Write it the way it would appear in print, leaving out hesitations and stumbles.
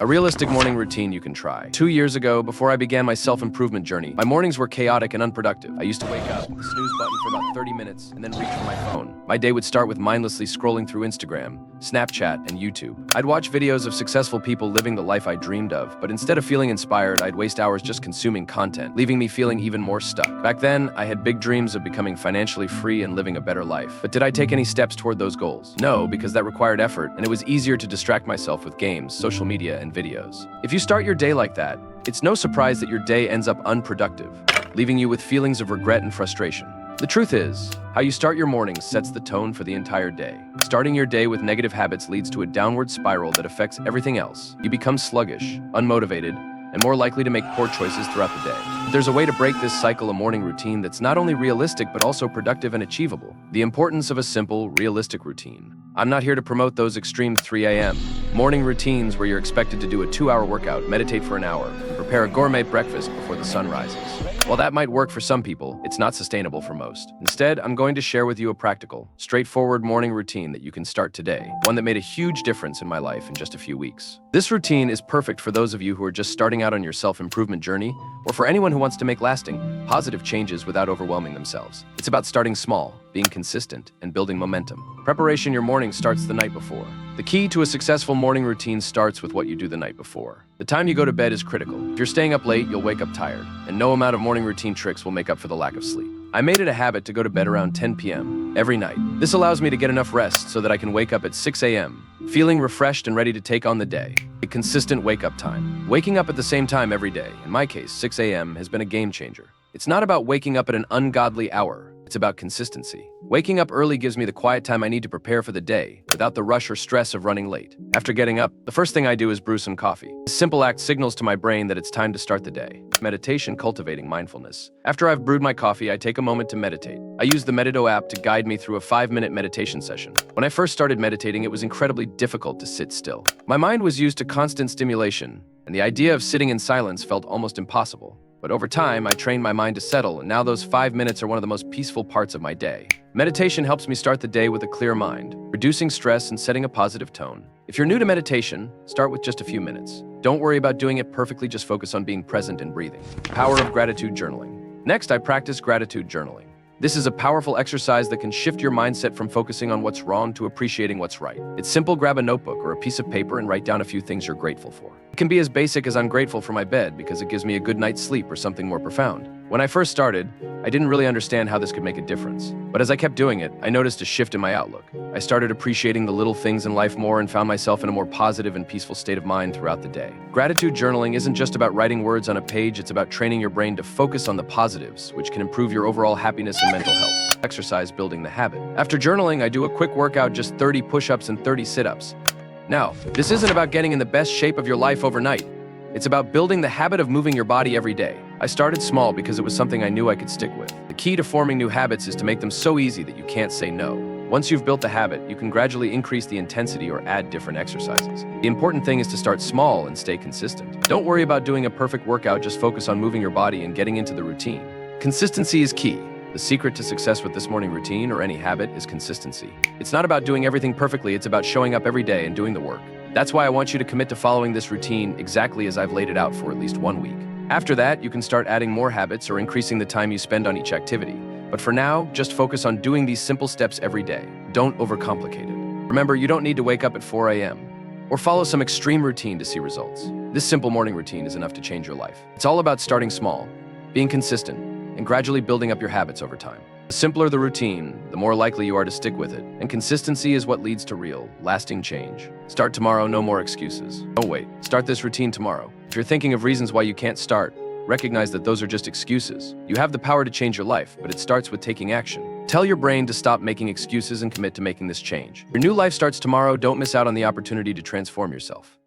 A realistic morning routine you can try. 2 years ago, before I began my self-improvement journey, my mornings were chaotic and unproductive. I used to wake up, the snooze button for about 30 minutes, and then reach for my phone. My day would start with mindlessly scrolling through Instagram, Snapchat, and YouTube. I'd watch videos of successful people living the life I dreamed of, but instead of feeling inspired, I'd waste hours just consuming content, leaving me feeling even more stuck. Back then, I had big dreams of becoming financially free and living a better life. But did I take any steps toward those goals? No, because that required effort, and it was easier to distract myself with games, social media, and videos. If you start your day like that, it's no surprise that your day ends up unproductive, leaving you with feelings of regret and frustration. The truth is, how you start your mornings sets the tone for the entire day. Starting your day with negative habits leads to a downward spiral that affects everything else. You become sluggish, unmotivated, and more likely to make poor choices throughout the day. But there's a way to break this cycle, a morning routine that's not only realistic but also productive and achievable. The importance of a simple, realistic routine. I'm not here to promote those extreme 3 a.m. morning routines where you're expected to do a 2-hour workout, meditate for an hour, and prepare a gourmet breakfast before the sun rises. While that might work for some people, it's not sustainable for most. Instead, I'm going to share with you a practical, straightforward morning routine that you can start today, one that made a huge difference in my life in just a few weeks. This routine is perfect for those of you who are just starting out on your self-improvement journey, or for anyone who wants to make lasting, positive changes without overwhelming themselves. It's about starting small, being consistent, and building momentum. Preparation. Your morning starts the night before. The key to a successful morning routine starts with what you do the night before. The time you go to bed is critical. If you're staying up late, you'll wake up tired, and no amount of morning routine tricks will make up for the lack of sleep. I made it a habit to go to bed around 10 p.m. every night. This allows me to get enough rest so that I can wake up at 6 a.m., feeling refreshed and ready to take on the day. A consistent wake-up time. Waking up at the same time every day, in my case, 6 a.m., has been a game changer. It's not about waking up at an ungodly hour. It's about consistency. Waking up early gives me the quiet time I need to prepare for the day, without the rush or stress of running late. After getting up, the first thing I do is brew some coffee. This simple act signals to my brain that it's time to start the day. Meditation, cultivating mindfulness. After I've brewed my coffee, I take a moment to meditate. I use the Medito app to guide me through a 5-minute meditation session. When I first started meditating, it was incredibly difficult to sit still. My mind was used to constant stimulation, and the idea of sitting in silence felt almost impossible. But over time, I trained my mind to settle, and now those 5 minutes are one of the most peaceful parts of my day. Meditation helps me start the day with a clear mind, reducing stress and setting a positive tone. If you're new to meditation, start with just a few minutes. Don't worry about doing it perfectly, just focus on being present and breathing. Power of gratitude journaling. Next, I practice gratitude journaling. This is a powerful exercise that can shift your mindset from focusing on what's wrong to appreciating what's right. It's simple. Grab a notebook or a piece of paper and write down a few things you're grateful for. It can be as basic as I'm grateful for my bed because it gives me a good night's sleep, or something more profound. When I first started, I didn't really understand how this could make a difference. But as I kept doing it, I noticed a shift in my outlook. I started appreciating the little things in life more and found myself in a more positive and peaceful state of mind throughout the day. Gratitude journaling isn't just about writing words on a page, it's about training your brain to focus on the positives, which can improve your overall happiness and mental health. Exercise, building the habit. After journaling, I do a quick workout, just 30 push-ups and 30 sit-ups. Now, this isn't about getting in the best shape of your life overnight. It's about building the habit of moving your body every day. I started small because it was something I knew I could stick with. The key to forming new habits is to make them so easy that you can't say no. Once you've built the habit, you can gradually increase the intensity or add different exercises. The important thing is to start small and stay consistent. Don't worry about doing a perfect workout, just focus on moving your body and getting into the routine. Consistency is key. The secret to success with this morning routine or any habit is consistency. It's not about doing everything perfectly, it's about showing up every day and doing the work. That's why I want you to commit to following this routine exactly as I've laid it out for at least 1 week. After that, you can start adding more habits or increasing the time you spend on each activity. But for now, just focus on doing these simple steps every day. Don't overcomplicate it. Remember, you don't need to wake up at 4 a.m. or follow some extreme routine to see results. This simple morning routine is enough to change your life. It's all about starting small, being consistent, and gradually building up your habits over time. The simpler the routine, the more likely you are to stick with it. And consistency is what leads to real, lasting change. Start tomorrow, no more excuses. Don't wait. Start this routine tomorrow. If you're thinking of reasons why you can't start, recognize that those are just excuses. You have the power to change your life, but it starts with taking action. Tell your brain to stop making excuses and commit to making this change. Your new life starts tomorrow. Don't miss out on the opportunity to transform yourself.